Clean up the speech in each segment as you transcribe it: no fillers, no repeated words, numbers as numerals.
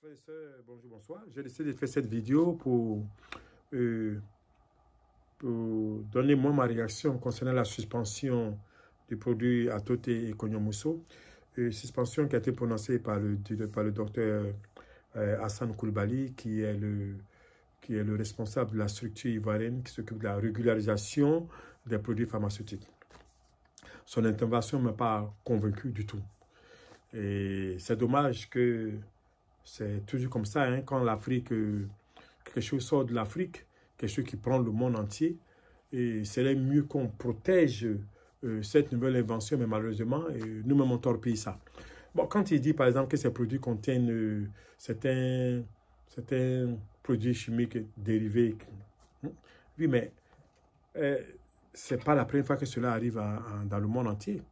Frères et sœurs, bonjour, bonsoir. J'ai décidé de faire cette vidéo euh, pour donner moi ma réaction concernant la suspension du produit Atote et Konyomuso. Suspension qui a été prononcée par le docteur Hassan Koulibaly, qui est le responsable de la structure ivoirienne qui s'occupe de la régularisation des produits pharmaceutiques. Son intervention ne m'a pas convaincu du tout. Et c'est dommage que c'est toujours comme ça, hein, quand l'Afrique, quelque chose sort de l'Afrique, quelque chose qui prend le monde entier, et c'est mieux qu'on protège cette nouvelle invention, mais malheureusement, nous-mêmes on torpille ça. Bon, quand il dit par exemple que ces produits contiennent certains produits chimiques dérivés, oui, mais c'est pas la première fois que cela arrive dans le monde entier.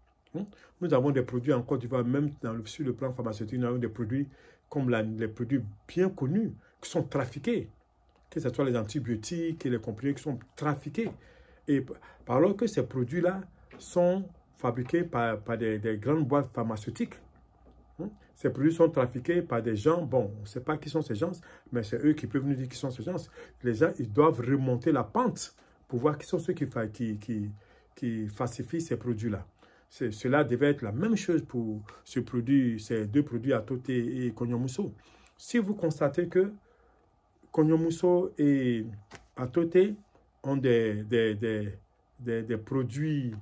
Nous avons des produits en Côte d'Ivoire, même sur le plan pharmaceutique, nous avons des produits comme les produits bien connus qui sont trafiqués, que ce soit les antibiotiques et les comprimés qui sont trafiqués. Et alors que ces produits-là sont fabriqués par des grandes boîtes pharmaceutiques. Ces produits sont trafiqués par des gens, bon, on ne sait pas qui sont ces gens, mais c'est eux qui peuvent nous dire qui sont ces gens. Les gens, ils doivent remonter la pente pour voir qui sont ceux qui falsifient ces produits-là. Cela devait être la même chose pour ces deux produits Atote et Konyomuso. Si vous constatez que Konyomuso et Atote ont des produits,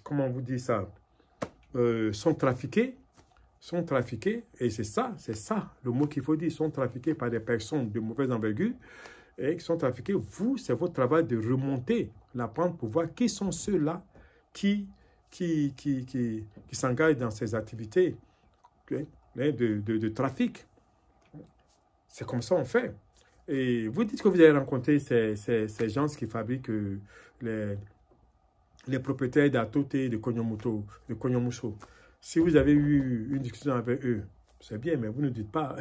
comment vous dire ça, sont trafiqués, et c'est ça le mot qu'il faut dire, sont trafiqués par des personnes de mauvaise envergure, et qui sont trafiqués, vous, c'est votre travail de remonter la pente pour voir qui sont ceux-là qui s'engagent dans ces activités de trafic. C'est comme ça on fait. Et vous dites que vous avez rencontré ces gens qui fabriquent les propriétaires d'Atote et de Konyomuso. Si vous avez eu une discussion avec eux, c'est bien, mais vous ne dites pas.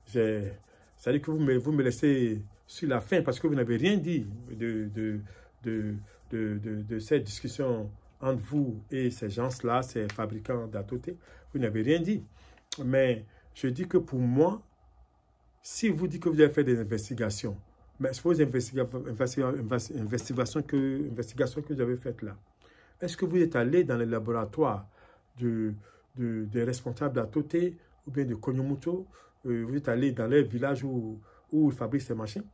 C'est-à-dire que vous me laissez sur la fin parce que vous n'avez rien dit de cette discussion entre vous et ces gens-là, ces fabricants d'Atote. Vous n'avez rien dit. Mais je dis que pour moi, si vous dites que vous avez fait des investigations, mais vos investigations que vous avez faites là, est-ce que vous êtes allé dans les laboratoires des responsables d'Atote ou bien de Konyomuso, vous êtes allé dans les villages où ils fabriquent ces machines,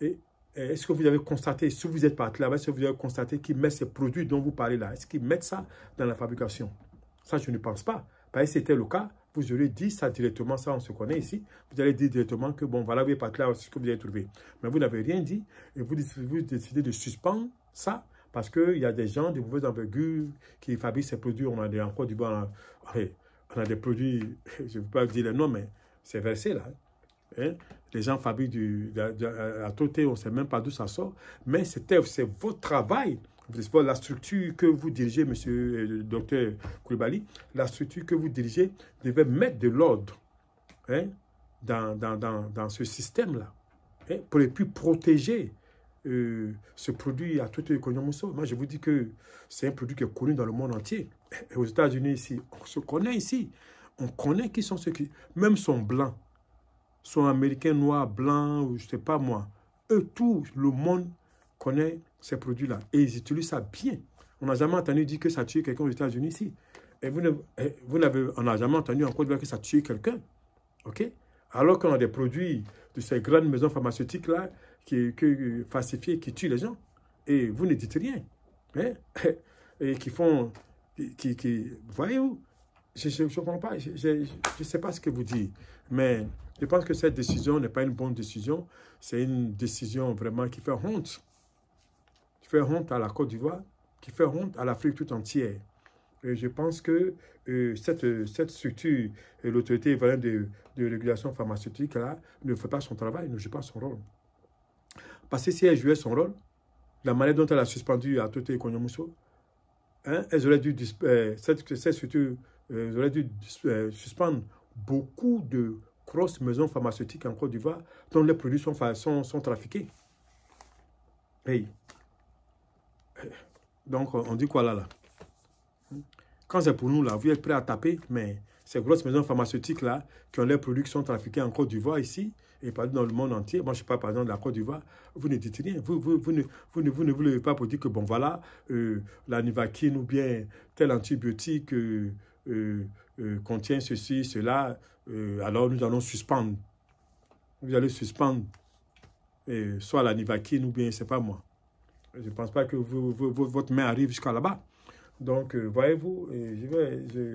et est-ce que vous avez constaté, si vous êtes parti là-bas, est-ce que vous avez constaté qu'ils mettent ces produits dont vous parlez là, est-ce qu'ils mettent ça dans la fabrication? Ça, je ne pense pas. Parce que si c'était le cas, vous aurez dit ça directement, ça on se connaît ici, vous allez dire directement que bon, voilà, vous êtes parti là, c'est ce que vous avez trouvé. Mais vous n'avez rien dit, et vous décidez de suspendre ça, parce qu'il y a des gens de mauvaise envergure qui fabriquent ces produits. On a des, en Côte d'Ivoire, on a des produits, je ne veux pas dire les noms, mais c'est versé là. Les gens fabriquent Atote, on ne sait même pas d'où ça sort, mais c'est votre travail, la structure que vous dirigez, monsieur le docteur Koulibaly, la structure que vous dirigez devait mettre de l'ordre dans ce système-là, pour les plus protéger ce produit Atote et Konyomuso. Moi, je vous dis que c'est un produit qui est connu dans le monde entier. Et aux États-Unis, ici, on se connaît ici. On connaît qui sont ceux qui, même sont blancs, sont américains, noirs, blancs, ou je ne sais pas moi. Eux, tout le monde connaît ces produits-là. Et ils utilisent ça bien. On n'a jamais entendu dire que ça tue quelqu'un aux États-Unis ici. Et on n'a jamais entendu en Côte d'Ivoire que ça tue quelqu'un. OK? Alors qu'on a des produits de ces grandes maisons pharmaceutiques-là falsifiés qui tuent les gens. Et vous ne dites rien. Et qui font... voyez-vous? Je ne comprends pas. Je ne sais pas ce que vous dites. Mais je pense que cette décision n'est pas une bonne décision. C'est une décision vraiment qui fait honte. Qui fait honte à la Côte d'Ivoire, qui fait honte à l'Afrique tout entière. Et je pense que cette structure, l'autorité ivoirienne de régulation pharmaceutique, là, ne fait pas son travail, ne joue pas son rôle. Parce que si elle jouait son rôle, la manière dont elle a suspendu Atote et Konyomuso, elles auraient dû, cette structure aurait dû suspendre beaucoup de grosses maisons pharmaceutiques en Côte d'Ivoire dont les produits sont trafiqués. Hey. Donc, on dit quoi là? Quand c'est pour nous, là, vous êtes prêts à taper, mais ces grosses maisons pharmaceutiques-là, qui ont leurs produits qui sont trafiqués en Côte d'Ivoire ici, et pas dans le monde entier. Moi, je ne sais pas, par exemple, de la Côte d'Ivoire, vous ne dites rien. Vous ne vous levez pas pour dire que, bon, voilà, la Nivaquine ou bien tel antibiotique contient ceci, cela, alors nous allons suspendre. Vous allez suspendre soit la Nivaquine ou bien, c'est pas moi. Je ne pense pas que votre main arrive jusqu'à là-bas. Donc, voyez-vous,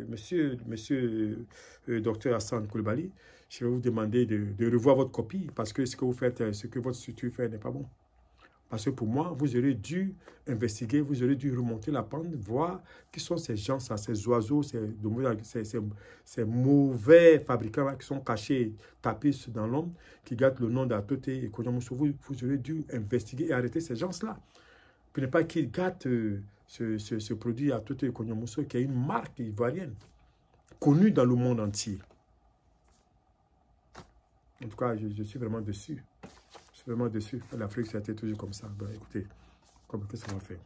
monsieur docteur Hassan Koulibaly, je vais vous demander de revoir votre copie parce que ce que vous faites, ce que votre structure fait n'est pas bon. Parce que pour moi, vous aurez dû investiguer, vous aurez dû remonter la pente, voir qui sont ces gens, ces oiseaux, ces mauvais fabricants qui sont cachés, tapis dans l'ombre, qui gardent le nom d'Atote et Konyamousso. Vous aurez dû investiguer et arrêter ces gens-là. Pour ne pas qu'ils gâtent ce produit Atote et Konyamousso, qui est une marque ivoirienne, connue dans le monde entier. En tout cas, je suis vraiment déçu. Je suis vraiment déçu. L'Afrique, ça a été toujours comme ça. Ben, écoutez, qu'est-ce qu'on va faire?